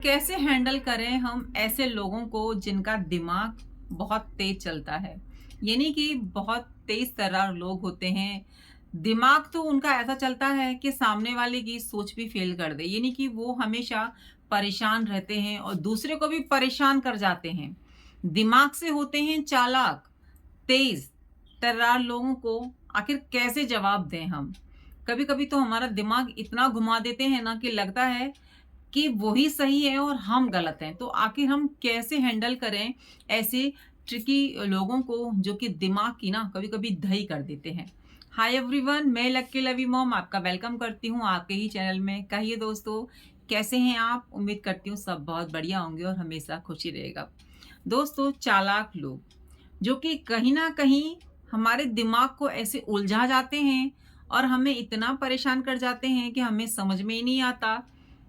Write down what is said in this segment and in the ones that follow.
कैसे हैंडल करें हम ऐसे लोगों को जिनका दिमाग बहुत तेज चलता है। यानी कि बहुत तेज तर्रार लोग होते हैं। दिमाग तो उनका ऐसा चलता है कि सामने वाले की सोच भी फेल कर दे। यानी कि वो हमेशा परेशान रहते हैं और दूसरे को भी परेशान कर जाते हैं। दिमाग से होते हैं चालाक, तेज तर्रार लोगों को आखिर कैसे जवाब दें हम। कभी कभी तो हमारा दिमाग इतना घुमा देते हैं ना कि लगता है कि वही सही है और हम गलत हैं। तो आखिर हम कैसे हैंडल करें ऐसे ट्रिकी लोगों को जो कि दिमाग की ना कभी-कभी दही कर देते हैं। हाय एवरीवन, मैं लक्की लवी मॉम आपका वेलकम करती हूँ आपके ही चैनल में। कहिए दोस्तों, कैसे हैं आप? उम्मीद करती हूँ सब बहुत बढ़िया होंगे और हमेशा खुशी रहेगा। दोस्तों, चालाक लोग जो कि कहीं न कहीं हमारे दिमाग को ऐसे उलझा जाते हैं और हमें इतना परेशान कर जाते हैं कि हमें समझ में ही नहीं आता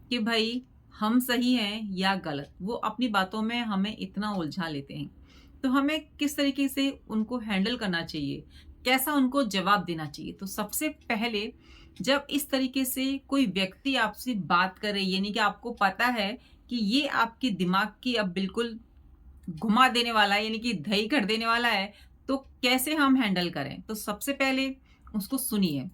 कि भई हम सही हैं या गलत। वो अपनी बातों में हमें इतना उलझा लेते हैं। तो हमें किस तरीके से उनको हैंडल करना चाहिए? कैसा उनको जवाब देना चाहिए? तो सबसे पहले जब इस तरीके से कोई व्यक्ति आपसे बात करे यानी कि आपको पता है कि ये आपके दिमाग की अब बिल्कुल घुमा देने वाला है यानी कि दही कर देने वाला है, तो कैसे हम हैंडल करें? तो सबसे पहले उसको सुनिए।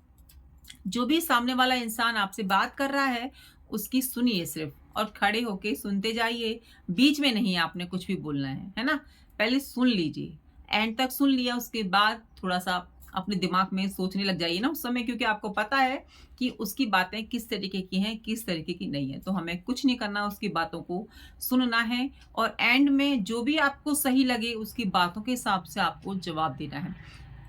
जो भी सामने वाला इंसान आपसे बात कर रहा है, उसकी सुनिए सिर्फ और खड़े होके सुनते जाइए। बीच में नहीं आपने कुछ भी बोलना है ना? पहले सुन लीजिए, एंड तक सुन लिया उसके बाद थोड़ा-सा अपने दिमाग में सोचने लग जाइए ना उस समय, क्योंकि आपको पता है कि उसकी बातें किस तरीके की हैं, किस तरीके की नहीं है। तो हमें कुछ नहीं करना, उसकी बातों को सुनना है और एंड में जो भी आपको सही लगे उसकी बातों के हिसाब से आपको जवाब देना है।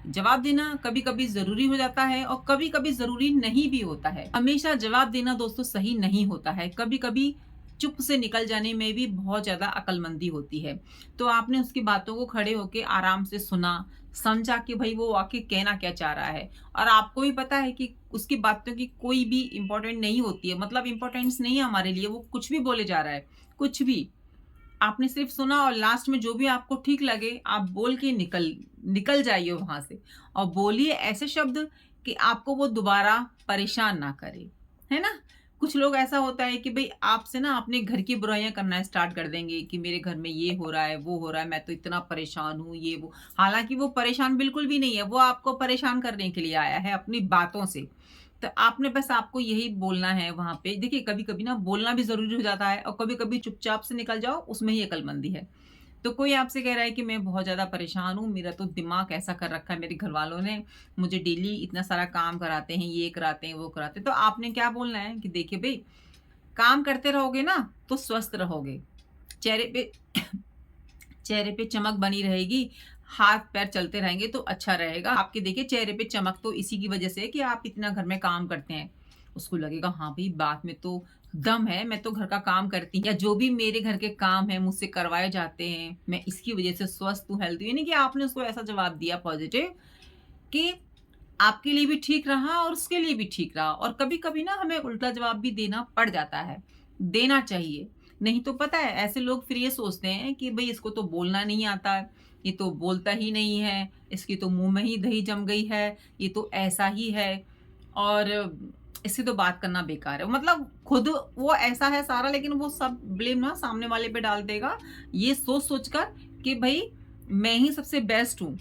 जवाब देना कभी-कभी ज़रूरी हो जाता है और कभी-कभी ज़रूरी नहीं भी होता है। हमेशा जवाब देना दोस्तों सही नहीं होता है। कभी-कभी चुप से निकल जाने में भी बहुत ज़्यादा अक्लमंदी होती है। तो आपने उसकी बातों को खड़े होके आराम से सुना, समझा कि भई वो आखिर कहना क्या चाह रहा है और आपको भी पता है कि उसकी बातों की कोई भी इम्पोर्टेंट नहीं होती है, मतलब इम्पोर्टेंस नहीं है हमारे लिए, वो कुछ भी बोले जा रहा है, कुछ भी। आपने सिर्फ सुना और लास्ट में जो भी आपको ठीक लगे आप बोल के निकल निकल जाइए वहां से और बोलिए ऐसे शब्द कि आपको वो दोबारा परेशान ना करे, है ना? कुछ लोग ऐसा होता है कि भाई आपसे ना अपने घर की बुराइयां करना स्टार्ट कर देंगे कि मेरे घर में ये हो रहा है, वो हो रहा है, मैं तो इतना परेशान हूँ, ये वो। हालांकि वो परेशान बिल्कुल भी नहीं है, वो आपको परेशान करने के लिए आया है अपनी बातों से। तो आपने बस आपको यही बोलना है वहाँ पे। देखिए, कभी-कभी ना बोलना भी ज़रूरी हो जाता है और कभी-कभी चुपचाप से निकल जाओ, उसमें ही अक्लमंदी है। तो कोई आपसे कह रहा है कि मैं बहुत ज़्यादा परेशान हूँ, मेरा तो दिमाग ऐसा कर रखा है मेरे घरवालों ने, मुझे डेली इतना सारा काम कराते हैं, ये कराते हैं, वो कराते हैं। तो आपने क्या बोलना है कि देखिए भई, काम करते रहोगे ना, तो स्वस्थ रहोगे। चेहरे पे चेहरे पे चमक बनी रहेगी, हाथ-पैर चलते रहेंगे तो अच्छा रहेगा। आपके देखिए चेहरे पे चमक तो इसी की वजह से है कि आप इतना घर में काम करते हैं। उसको लगेगा हाँ भई, बात में तो दम है, मैं तो घर का काम करती या जो भी मेरे घर के काम हैं मुझसे करवाए जाते हैं, मैं इसकी वजह से स्वस्थ हूँ, हेल्दी हूँ। यानी कि आपने उसको ऐसा जवाब दिया पॉजिटिव कि आपके लिए भी ठीक रहा और उसके लिए भी ठीक रहा। और कभी-कभी ना हमें उल्टा जवाब भी देना पड़ जाता है, देना चाहिए। नहीं तो पता है ऐसे लोग फिर ये सोचते हैं कि भई इसको तो बोलना नहीं आता, ये तो बोलता ही नहीं है, इसके तो मुँह में ही दही जम गई है, ये तो ऐसा ही है और इससे तो बात करना बेकार है। मतलब खुद वो ऐसा है सारा, लेकिन वो सब ब्लेम ना सामने वाले पे डाल देगा, ये सोच-सोच कर कि भई मैं ही सबसे बेस्ट हूँ।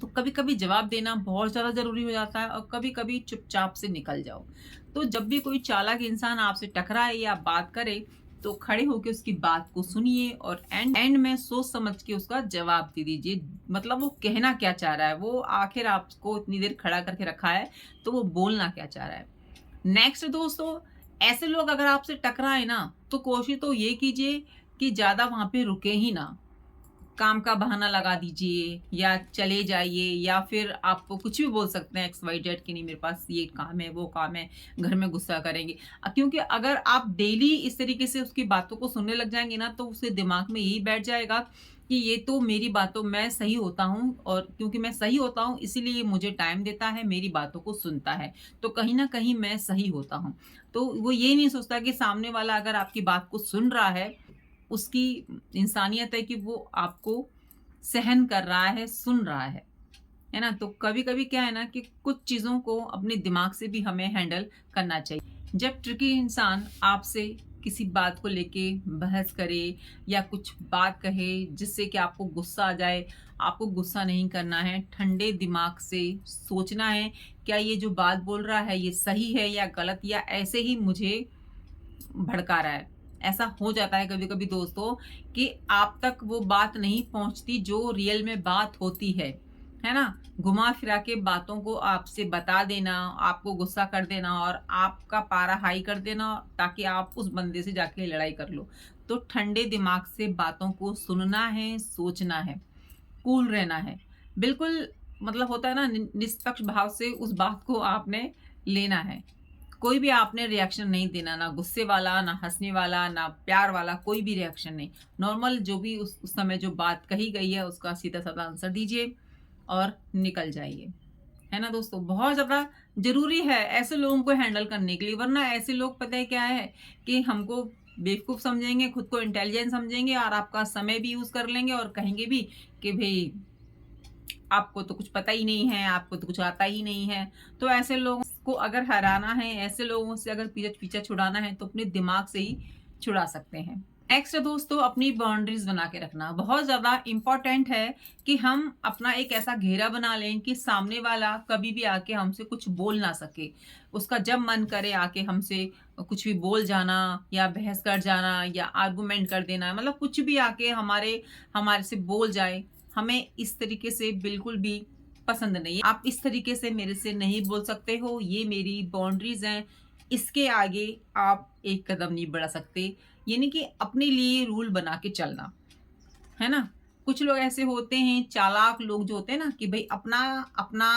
तो कभी-कभी जवाब देना बहुत ज़्यादा ज़रूरी हो जाता है और कभी-कभी चुपचाप से निकल जाओ। तो जब भी कोई चालाक इंसान आपसे टकराए या बात करे, तो खड़े होके उसकी बात को सुनिए और एंड एंड में सोच समझ के उसका जवाब दे दीजिए। मतलब वो कहना क्या चाह रहा है, वो आखिर आपको इतनी देर खड़ा करके रखा है, तो वो बोलना क्या चाह रहा है। नेक्स्ट दोस्तों, ऐसे लोग अगर आपसे टकराए ना, तो कोशिश तो ये कीजिए कि ज़्यादा वहाँ पे रुके ही ना। काम का बहाना लगा दीजिए या चले जाइए या फिर आप कुछ भी बोल सकते हैं एक्स वाई जेड कि नहीं मेरे पास ये काम है, वो काम है, घर में गुस्सा करेंगे। क्योंकि अगर आप डेली इस तरीके से उसकी बातों को सुनने लग जाएँगे ना, तो उसके दिमाग में यही बैठ जाएगा कि ये तो मेरी बातों मैं सही होता हूँ और क्योंकि मैं सही होता हूँ इसीलिए ये मुझे टाइम देता है, मेरी बातों को सुनता है। तो कहीं न कहीं मैं सही होता हूँ। तो वो ये नहीं सोचता कि सामने वाला अगर आपकी बात को सुन रहा है, उसकी इंसानियत है कि वो आपको सहन कर रहा है, सुन रहा है ना? तो कभी-कभी क्या है ना कि कुछ चीज़ों को अपने दिमाग से भी हमें हैंडल करना चाहिए। जब ट्रिकी इंसान आपसे किसी बात को लेके बहस करे या कुछ बात कहे जिससे कि आपको गुस्सा आ जाए, आपको गुस्सा नहीं करना है। ठंडे दिमाग से सोचना है, क्या ये जो बात बोल रहा है ये सही है या गलत, या ऐसे ही मुझे भड़का रहा है। ऐसा हो जाता है कभी-कभी दोस्तों कि आप तक वो बात नहीं पहुँचती जो रियल में बात होती है ना? घुमा-फिरा के बातों को आपसे बता देना, आपको गुस्सा कर देना और आपका पारा हाई कर देना ताकि आप उस बंदे से जाके लड़ाई कर लो। तो ठंडे दिमाग से बातों को सुनना है, सोचना है, कूल रहना है। बिल्कुल मतलब होता है ना निष्पक्ष भाव से उस बात को आपने लेना है। कोई भी आपने रिएक्शन नहीं देना, ना गुस्से वाला, ना हँसने वाला, ना प्यार वाला, कोई भी रिएक्शन नहीं। नॉर्मल जो भी उस समय जो बात कही गई है उसका सीधा-साधा आंसर दीजिए और निकल जाइए। है ना दोस्तों? बहुत ज़्यादा ज़रूरी है ऐसे लोगों को हैंडल करने के लिए, वरना ऐसे लोग पता है क्या है कि हमको बेवकूफ़ समझेंगे, खुद को इंटेलिजेंट समझेंगे और आपका समय भी यूज़ कर लेंगे और कहेंगे भी कि भई आपको तो कुछ पता ही नहीं है, आपको तो कुछ आता ही नहीं है। तो ऐसे लोगों को अगर हराना है, ऐसे लोगों से अगर पीछा छुड़ाना है तो अपने दिमाग से ही छुड़ा सकते हैं। नेक्स्ट दोस्तों, अपनी बाउंड्रीज़ बना के रखना। बहुत ज़्यादा इम्पोर्टेंट है कि हम अपना एक ऐसा घेरा बना लें कि सामने वाला कभी भी आके हमसे कुछ बोल ना सके। उसका जब मन करे आके हमसे कुछ भी बोल जाना या बहस कर जाना या आर्गुमेंट कर देना, मतलब कुछ भी आके हमारे से बोल जाए, हमें इस तरीके से बिल्कुल भी पसंद नहीं है। आप इस तरीके से मेरे से नहीं बोल सकते हो, ये मेरी बाउंड्रीज़ हैं, इसके आगे आप एक कदम नहीं बढ़ा सकते। यानी कि अपने लिए रूल बना के चलना, है ना? कुछ लोग ऐसे होते हैं, चालाक लोग जो होते हैं ना कि भई अपना अपना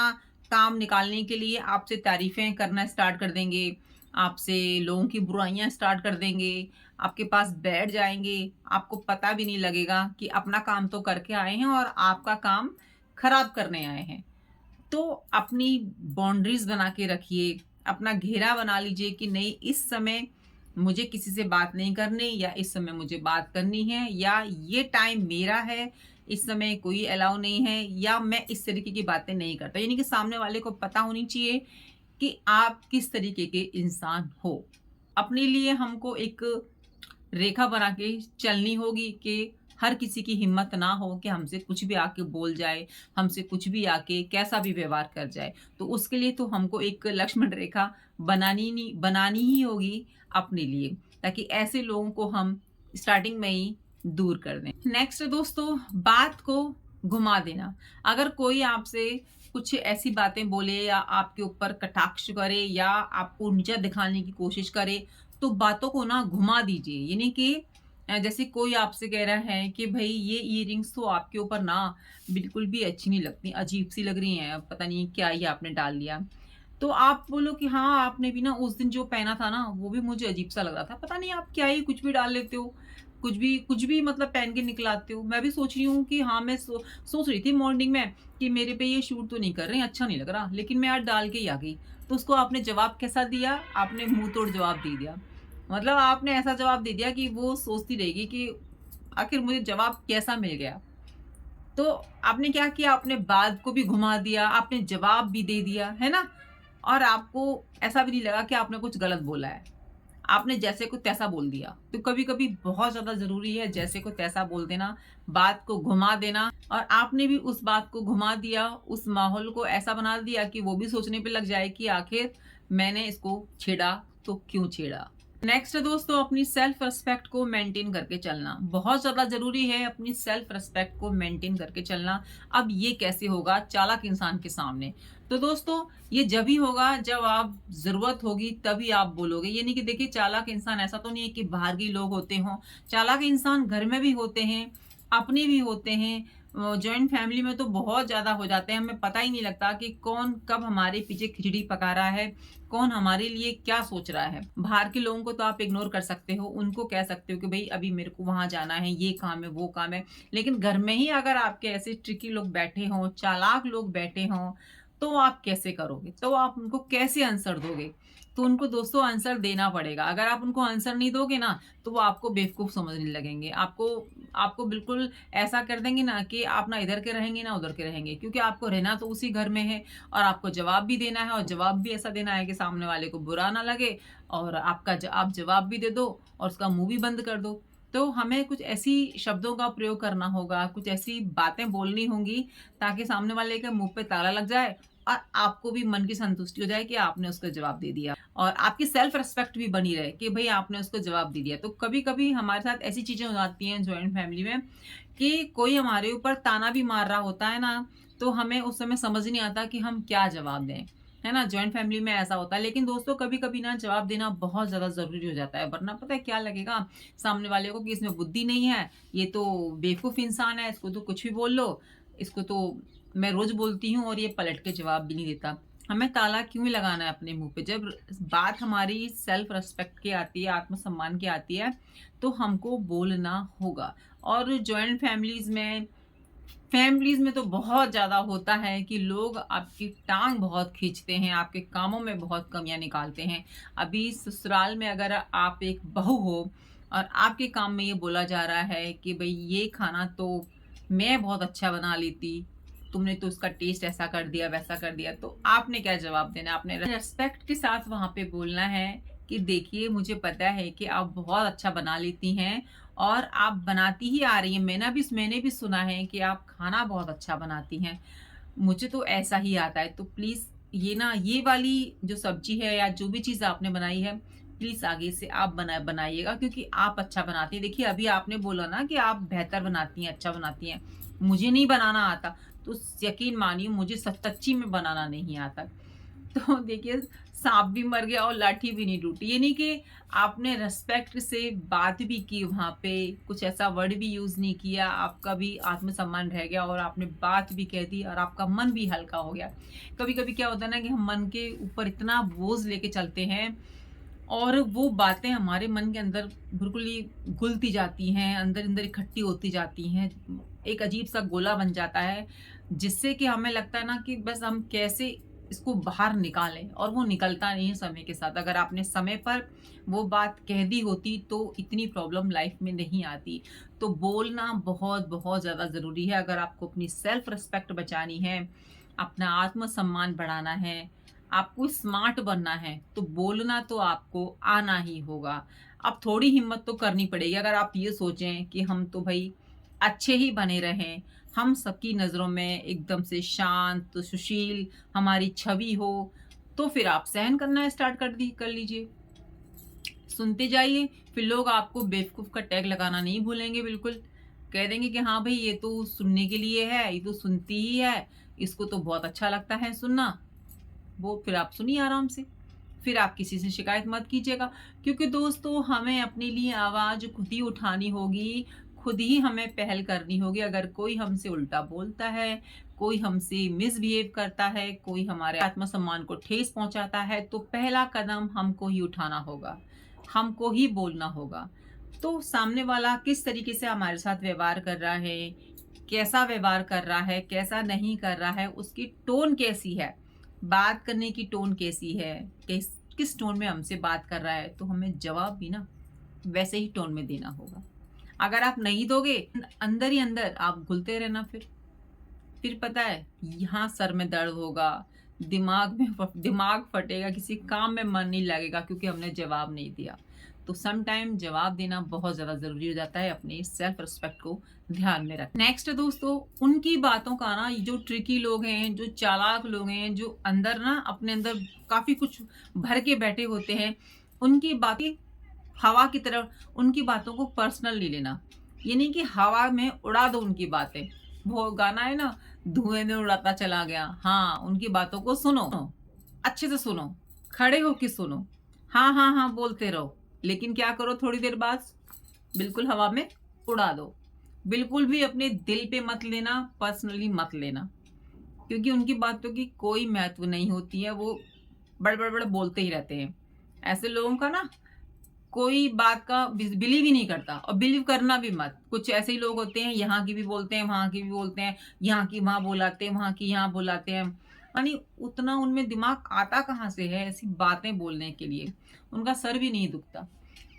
काम निकालने के लिए आपसे तारीफ़ें करना स्टार्ट कर देंगे, आपसे लोगों की बुराइयाँ स्टार्ट कर देंगे, आपके पास बैठ जाएँगे, आपको पता भी नहीं लगेगा कि अपना काम तो करके आए हैं और आपका काम खराब करने आए हैं। तो अपनी बाउंड्रीज़ बना के रखिए, अपना घेरा बना लीजिए कि नहीं इस समय मुझे किसी से बात नहीं करनी या इस समय मुझे बात करनी है या ये टाइम मेरा है, इस समय कोई अलाउ नहीं है या मैं इस तरीके की बातें नहीं करता। यानी कि सामने वाले को पता होनी चाहिए कि आप किस तरीके के इंसान हो। अपने लिए हमको एक रेखा बना के चलनी होगी कि हर किसी की हिम्मत ना हो कि हमसे कुछ भी आके बोल जाए, हमसे कुछ भी आके कैसा भी व्यवहार कर जाए। तो उसके लिए तो हमको एक लक्ष्मण रेखा बनानी ही होगी अपने लिए, ताकि ऐसे लोगों को हम स्टार्टिंग में ही दूर कर दें। नेक्स्ट दोस्तों, बात को घुमा देना। अगर कोई आपसे कुछ ऐसी बातें बोले या आपके ऊपर कटाक्ष करे या आपको नीचा दिखाने की कोशिश करे, तो बातों को ना घुमा दीजिए। यानी कि जैसे कोई आपसे कह रहा है कि भई ये इयररिंग्स तो आपके ऊपर ना बिल्कुल भी अच्छी नहीं लगती, अजीब-सी लग रही हैं, पता नहीं क्या ही आपने डाल लिया। तो आप बोलो कि हाँ, आपने भी ना उस दिन जो पहना था ना, वो भी मुझे अजीब-सा लग रहा था। पता नहीं आप क्या ही कुछ भी डाल लेते हो, कुछ भी मतलब पहन के निकल आते हो। मैं भी सोच रही हूँ कि हाँ, मैं सोच रही थी मॉर्निंग में कि मेरे पे ये शूट तो नहीं कर रहे हैं, अच्छा नहीं लग रहा, लेकिन मैं आज डाल के ही आ गई। तो उसको आपने जवाब कैसा दिया? आपने मुँह तोड़ जवाब दे दिया। मतलब आपने ऐसा जवाब दे दिया कि वो सोचती रहेगी कि आखिर मुझे जवाब कैसा मिल गया। तो आपने क्या किया, आपने बात को भी घुमा दिया, आपने जवाब भी दे दिया, है ना? और आपको ऐसा भी नहीं लगा कि आपने कुछ गलत बोला है। आपने जैसे को तैसा बोल दिया। तो कभी-कभी बहुत ज़्यादा ज़रूरी है जैसे को तैसा बोल देना, बात को घुमा देना, और आपने भी उस बात को घुमा दिया, उस माहौल को ऐसा बना दिया कि वो भी सोचने पे लग जाए कि आखिर मैंने इसको छेड़ा तो क्यों छेड़ा? नेक्स्ट दोस्तों, अपनी सेल्फ रिस्पेक्ट को मेंटेन करके चलना बहुत ज़्यादा ज़रूरी है। अपनी सेल्फ रिस्पेक्ट को मेंटेन करके चलना। अब ये कैसे होगा? चालाक इंसान के सामने। तो दोस्तों, ये जब ही होगा जब आप ज़रूरत होगी तभी आप बोलोगे। ये नहीं कि देखिए, चालाक इंसान ऐसा तो नहीं है कि बाहर के लोग होते हों। चालाक इंसान घर में भी होते हैं, अपने भी होते हैं। जॉइंट फैमिली में तो बहुत ज़्यादा हो जाते हैं। हमें पता ही नहीं लगता कि कौन कब हमारे पीछे खिचड़ी पका रहा है, कौन हमारे लिए क्या सोच रहा है। बाहर के लोगों को तो आप इग्नोर कर सकते हो, उनको कह सकते हो कि भई अभी मेरे को वहाँ जाना है, ये काम है, वो काम है। लेकिन घर में ही अगर आपके ऐसे ट्रिकी लोग बैठे हों, चालाक लोग बैठे हों, तो आप कैसे करोगे? तो आप उनको कैसे आंसर दोगे? तो उनको दोस्तों आंसर देना पड़ेगा। अगर आप उनको आंसर नहीं दोगे ना, तो वो आपको बेवकूफ़ समझने लगेंगे। आपको आपको बिल्कुल ऐसा कर देंगे ना कि आप ना इधर के रहेंगे ना उधर के रहेंगे, क्योंकि आपको रहना तो उसी घर में है और आपको जवाब भी देना है, और जवाब भी ऐसा देना है कि सामने वाले को बुरा ना लगे, और आप जवाब भी दे दो और उसका मुँह भी बंद कर दो। तो हमें कुछ ऐसी शब्दों का प्रयोग करना होगा, कुछ ऐसी बातें बोलनी होंगी ताकि सामने वाले के मुँह पे ताला लग जाए और आपको भी मन की संतुष्टि हो जाए कि आपने उसको जवाब दे दिया, और आपकी सेल्फ रिस्पेक्ट भी बनी रहे कि भई आपने उसको जवाब दे दिया। तो कभी-कभी हमारे साथ ऐसी चीज़ें हो जाती हैं जॉइंट फैमिली में कि कोई हमारे ऊपर ताना भी मार रहा होता है ना, तो हमें उस समय समझ नहीं आता कि हम क्या जवाब दें। है ना? जॉइंट फैमिली में ऐसा होता है। लेकिन दोस्तों कभी-कभी ना जवाब देना बहुत ज़्यादा ज़रूरी हो जाता है, वरना पता है क्या लगेगा सामने वाले को कि इसमें बुद्धि नहीं है, ये तो बेवकूफ़ इंसान है, इसको तो कुछ भी बोल लो, इसको तो मैं रोज़ बोलती हूँ और ये पलट के जवाब भी नहीं देता। हमें ताला क्यों ही लगाना है अपने मुँह पे? जब बात हमारी सेल्फ रिस्पेक्ट की आती है, आत्मसम्मान की आती है, तो हमको बोलना होगा। और जॉइंट फैमिलीज़ में तो बहुत ज़्यादा होता है कि लोग आपकी टाँग बहुत खींचते हैं, आपके कामों में बहुत कमियाँ निकालते हैं। अभी ससुराल में अगर आप एक बहू हो और आपके काम में ये बोला जा रहा है कि भई ये खाना तो मैं बहुत अच्छा बना लेती, तुमने तो उसका टेस्ट ऐसा कर दिया, वैसा कर दिया, तो आपने क्या जवाब देना है? आपने रिस्पेक्ट के साथ वहाँ पे बोलना है कि देखिए मुझे पता है कि आप बहुत अच्छा बना लेती हैं और आप बनाती ही आ रही हैं। मैंने भी सुना है कि आप खाना बहुत अच्छा बनाती हैं। मुझे तो ऐसा ही आता है, तो प्लीज़ ये वाली जो सब्ज़ी है या जो भी चीज़ आपने बनाई है, प्लीज़ आगे से आप बनाइएगा, क्योंकि आप अच्छा बनाती हैं। देखिए अभी आपने बोला ना कि आप बेहतर बनाती हैं, अच्छा बनाती हैं। मुझे नहीं बनाना आता, तो यकीन मानिए मुझे सच्ची में बनाना नहीं आता। तो देखिए साँप भी मर गया और लाठी भी नहीं टूटी। ये नहीं कि आपने रिस्पेक्ट से बात भी की वहाँ पे, कुछ ऐसा वर्ड भी यूज़ नहीं किया, आपका भी आत्मसम्मान रह गया और आपने बात भी कह दी और आपका मन भी हल्का हो गया। कभी-कभी क्या होता है ना कि हम मन के ऊपर इतना बोझ लेके चलते हैं और वो बातें हमारे मन के अंदर बिल्कुल ही घुलती जाती हैं, अंदर-अंदर इकट्ठी होती जाती हैं। एक अजीब-सा गोला बन जाता है, जिससे कि हमें लगता है ना कि बस हम कैसे इसको बाहर निकालें, और वो निकलता नहीं है समय के साथ। अगर आपने समय पर वो बात कह दी होती, तो इतनी प्रॉब्लम लाइफ में नहीं आती। तो बोलना बहुत-बहुत ज़्यादा ज़रूरी है अगर आपको अपनी सेल्फ रिस्पेक्ट बचानी है, अपना आत्मसम्मान बढ़ाना है, आपको स्मार्ट बनना है, तो बोलना तो आपको आना ही होगा। अब थोड़ी हिम्मत तो करनी पड़ेगी। अगर आप ये सोचें कि हम तो भई अच्छे ही बने रहें, हम सबकी नज़रों में एकदम से शांत, सुशील हमारी छवि हो, तो फिर आप सहन करना स्टार्ट कर लीजिए। सुनते जाइए, फिर लोग आपको बेवकूफ़ का टैग लगाना नहीं भूलेंगे बिल्कुल। कह देंगे कि हाँ भई ये तो सुनने के लिए है, ये तो सुनती ही है, इसको तो बहुत अच्छा लगता है सुनना। वो फिर आप सुनिए आराम से। फिर आप किसी से शिकायत मत कीजिएगा, क्योंकि दोस्तों हमें अपने लिए आवाज़ खुद ही उठानी होगी, खुद ही हमें पहल करनी होगी। अगर कोई हमसे उल्टा बोलता है, कोई हमसे मिसबिहेव करता है, कोई हमारे आत्मसम्मान को ठेस पहुँचाता है, तो पहला कदम हमको ही उठाना होगा, हमको ही बोलना होगा। तो सामने वाला किस तरीके से हमारे साथ व्यवहार कर रहा है, कैसा व्यवहार कर रहा है, कैसा नहीं कर रहा है, उसकी टोन कैसी है, बात करने की टोन कैसी है, किस टोन में हमसे बात कर रहा है, तो हमें जवाब भी ना वैसे ही टोन में देना होगा। अगर आप नहीं दोगे, अंदर ही अंदर आप घुलते रहना फिर पता है यहाँ सर में दर्द होगा, दिमाग फटेगा, किसी काम में मन नहीं लगेगा क्योंकि हमने जवाब नहीं दिया। तो सम टाइम जवाब देना बहुत ज़्यादा ज़रूरी हो जाता है, अपनी सेल्फ रिस्पेक्ट को ध्यान में रख। नेक्स्ट दोस्तों, उनकी बातों का ना, जो ट्रिकी लोग हैं, जो चालाक लोग हैं, जो अंदर ना अपने अंदर काफ़ी कुछ भर के बैठे होते हैं, उनकी बातें हवा की तरह, उनकी बातों को पर्सनल नहीं लेना। ये नहीं कि हवा में उड़ा दो उनकी बातें। वो गाना है ना, धुएँ में उड़ाता चला गया। हाँ, उनकी बातों को सुनो, अच्छे से सुनो, खड़े होके सुनो। हाँ, हाँ, हाँ बोलते रहो, लेकिन क्या करो थोड़ी देर बाद बिल्कुल हवा में उड़ा दो। बिल्कुल भी अपने दिल पे मत लेना, पर्सनली मत लेना, क्योंकि उनकी बातों की कोई महत्व नहीं होती है, वो बड़-बड़-बड़ बोलते ही रहते हैं। ऐसे लोगों का ना कोई बात का बिलीव ही नहीं करता, और बिलीव करना भी मत। कुछ ऐसे ही लोग होते हैं, यहाँ की भी बोलते हैं, वहाँ की भी बोलते हैं, यहाँ की वहाँ बुलाते हैं, वहाँ की यहाँ बुलाते हैं। यानी उतना उनमें दिमाग आता कहाँ से है ऐसी बातें बोलने के लिए? उनका सर भी नहीं दुखता।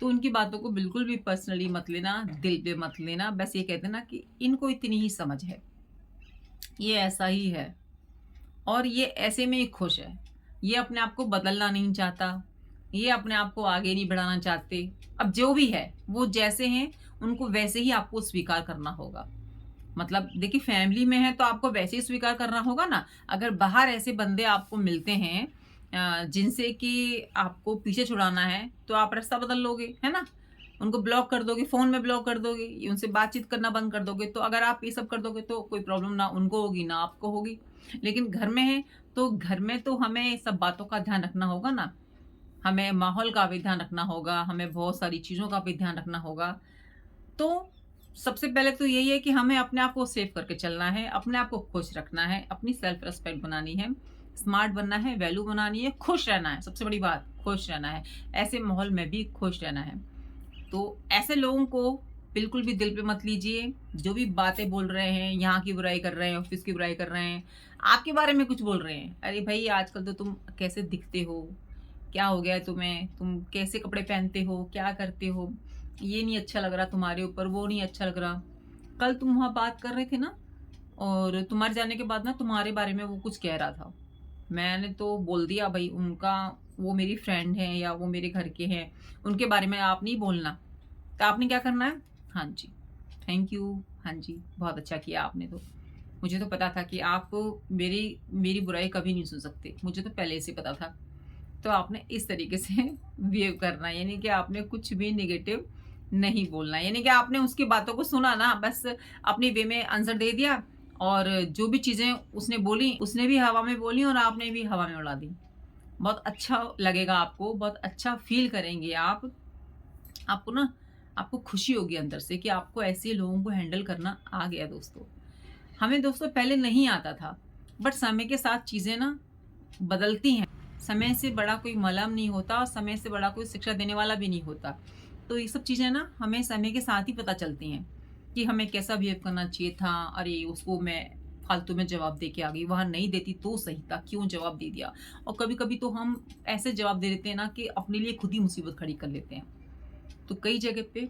तो उनकी बातों को बिल्कुल भी पर्सनली मत लेना, दिल पे मत लेना। बस ये कहते हैं ना कि इनको इतनी ही समझ है, ये ऐसा ही है और ये ऐसे में ही खुश है। ये अपने आप को बदलना नहीं चाहता, ये अपने आप को आगे नहीं बढ़ाना चाहते। अब जो भी है, वो जैसे हैं, उनको वैसे ही आपको स्वीकार करना होगा। मतलब देखिए फैमिली में है तो आपको वैसे ही स्वीकार करना होगा ना। अगर बाहर ऐसे बंदे आपको मिलते हैं जिनसे कि आपको पीछे छुड़ाना है, तो आप रास्ता बदल लोगे, है ना? उनको ब्लॉक कर दोगे, फ़ोन में ब्लॉक कर दोगे, उनसे बातचीत करना बंद कर दोगे। तो अगर आप ये सब कर दोगे तो कोई प्रॉब्लम ना उनको होगी, ना आपको होगी। लेकिन घर में है, तो घर में तो हमें सब बातों का ध्यान रखना होगा ना। हमें माहौल का भी ध्यान रखना होगा, हमें बहुत सारी चीज़ों का भी ध्यान रखना होगा। तो सबसे पहले तो यही है कि हमें अपने आप को सेव करके चलना है, अपने आप को खुश रखना है, अपनी सेल्फ रिस्पेक्ट बनानी है, स्मार्ट बनना है, वैल्यू बनानी है, खुश रहना है, सबसे बड़ी बात खुश रहना है। ऐसे माहौल में भी खुश रहना है। तो ऐसे लोगों को बिल्कुल भी दिल पे मत लीजिए। जो भी बातें बोल रहे हैं, यहाँ की बुराई कर रहे हैं, ऑफ़िस की बुराई कर रहे हैं, आपके बारे में कुछ बोल रहे हैं। अरे भई आजकल तो तुम कैसे दिखते हो? क्या हो गया है तुम्हें? तुम कैसे कपड़े पहनते हो? क्या करते हो? ये नहीं अच्छा लग रहा तुम्हारे ऊपर, वो नहीं अच्छा लग रहा। कल तुम वहाँ बात कर रहे थे ना और तुम्हारे जाने के बाद ना तुम्हारे बारे में वो कुछ कह रहा था। मैंने तो बोल दिया भई उनका वो मेरी फ्रेंड है या वो मेरे घर के हैं, उनके बारे में आप नहीं बोलना। तो आपने क्या करना है? हाँ जी, थैंक यू, हाँ जी, बहुत अच्छा किया आपने तो। मुझे तो पता था कि आप मेरी मेरी बुराई कभी नहीं सुन सकते, मुझे तो पहले से पता था। तो आपने इस तरीके से बिहेव करना है, यानी कि आपने कुछ भी नेगेटिव नहीं बोलना है। यानी कि आपने उसकी बातों को सुना ना, बस अपनी वे में आंसर दे दिया और जो भी चीज़ें उसने बोली, उसने भी हवा में बोली और आपने भी हवा में उड़ा दी। बहुत अच्छा लगेगा आपको, बहुत अच्छा फ़ील करेंगे आप। आपको ना आपको खुशी होगी अंदर से कि आपको ऐसे लोगों को हैंडल करना आ गया दोस्तों। हमें दोस्तों पहले नहीं आता था, बट समय के साथ चीज़ें ना बदलती हैं। समय से बड़ा कोई मलम नहीं होता और समय से बड़ा कोई शिक्षा देने वाला भी नहीं होता। तो ये सब चीज़ें ना हमें समय के साथ ही पता चलती हैं कि हमें कैसा बिहेव करना चाहिए था। अरे! उसको मैं फालतू में जवाब दे के आ गई, वहाँ नहीं देती तो सही था, क्यों जवाब दे दिया? और कभी-कभी तो हम ऐसे जवाब दे देते हैं ना कि अपने लिए खुद ही मुसीबत खड़ी कर लेते हैं। तो कई जगह पे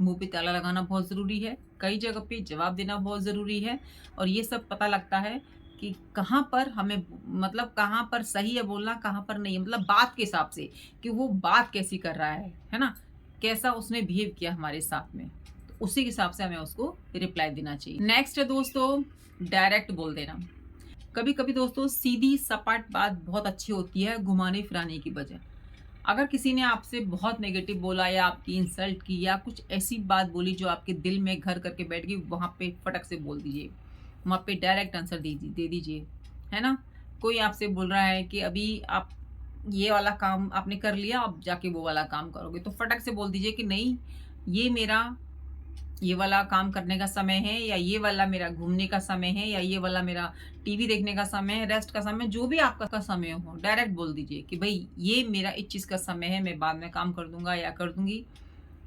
मुँह पे ताला लगाना बहुत ज़रूरी है, कई जगह पे जवाब देना बहुत ज़रूरी है और ये सब पता लगता है कि कहाँ पर हमें मतलब कहाँ पर सही है बोलना, कहाँ पर नहीं है। मतलब बात के हिसाब से कि वो बात कैसी कर रहा है ना? कैसा उसने बिहेव किया हमारे साथ में, तो उसी के हिसाब से हमें उसको रिप्लाई देना चाहिए। नेक्स्ट है दोस्तों, डायरेक्ट बोल देना। कभी-कभी दोस्तों सीधी सपाट बात बहुत अच्छी होती है घुमाने-फिराने की बजाय। अगर किसी ने आपसे बहुत नेगेटिव बोला या आपकी इंसल्ट की या कुछ ऐसी बात बोली जो आपके दिल में घर करके बैठ गई, वहाँ पे फटक से बोल दीजिए। वहाँ पे डायरेक्ट आंसर दे दीजिए, है ना? कोई आपसे बोल रहा है कि अभी आप ये वाला काम आपने कर लिया, अब जाके वो वाला काम करोगे, तो फटक से बोल दीजिए कि नहीं, ये मेरा ये वाला काम करने का समय है या ये वाला मेरा घूमने का समय है या ये वाला मेरा टीवी देखने का समय है, रेस्ट का समय, जो भी आपका का समय हो, डायरेक्ट बोल दीजिए कि भई ये मेरा इस चीज़ का समय है, मैं बाद में काम कर दूँगा या कर दूँगी।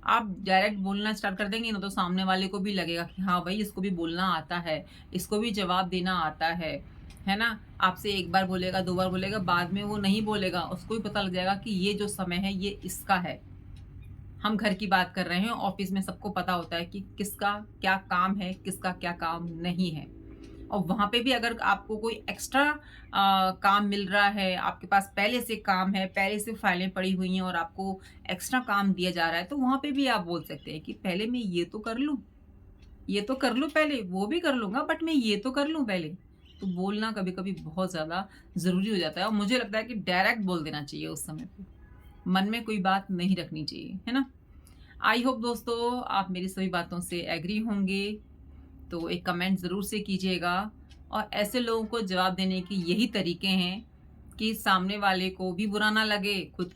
आप डायरेक्ट बोलना स्टार्ट कर देंगे ना तो सामने वाले को भी लगेगा कि हाँ भाई इसको भी बोलना आता है, इसको भी जवाब देना आता है ना? आपसे 1 बार बोलेगा, 2 बार बोलेगा, बाद में वो नहीं बोलेगा, उसको भी पता लग जाएगा कि ये जो समय है ये इसका है। हम घर की बात कर रहे हैं, ऑफ़िस में सबको पता होता है कि किसका क्या काम है, किसका क्या काम नहीं है। और वहाँ पे भी अगर आपको कोई एक्स्ट्रा काम मिल रहा है, आपके पास पहले से काम है, पहले से फाइलें पड़ी हुई हैं और आपको एक्स्ट्रा काम दिया जा रहा है, तो वहाँ पे भी आप बोल सकते हैं कि पहले मैं ये तो कर लूँ, ये तो कर लूँ पहले, वो भी कर लूँगा बट मैं ये तो कर लूँ पहले। तो बोलना कभी-कभी बहुत ज़्यादा ज़रूरी हो जाता है और मुझे लगता है कि डायरेक्ट बोल देना चाहिए उस समय पे। मन में कोई बात नहीं रखनी चाहिए, है ना? आई होप दोस्तों आप मेरी सभी बातों से एग्री होंगे, तो एक कमेंट ज़रूर से कीजिएगा और ऐसे लोगों को जवाब देने की यही तरीके हैं कि सामने वाले को भी बुरा ना लगे, खुद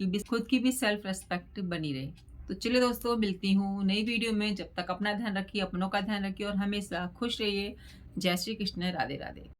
की भी सेल्फ रिस्पेक्ट बनी रहे। तो चलिए दोस्तों मिलती हूँ नई वीडियो में, जब तक अपना ध्यान रखिए, अपनों का ध्यान रखिए और हमेशा खुश रहिए। जय श्री कृष्ण, राधे राधे।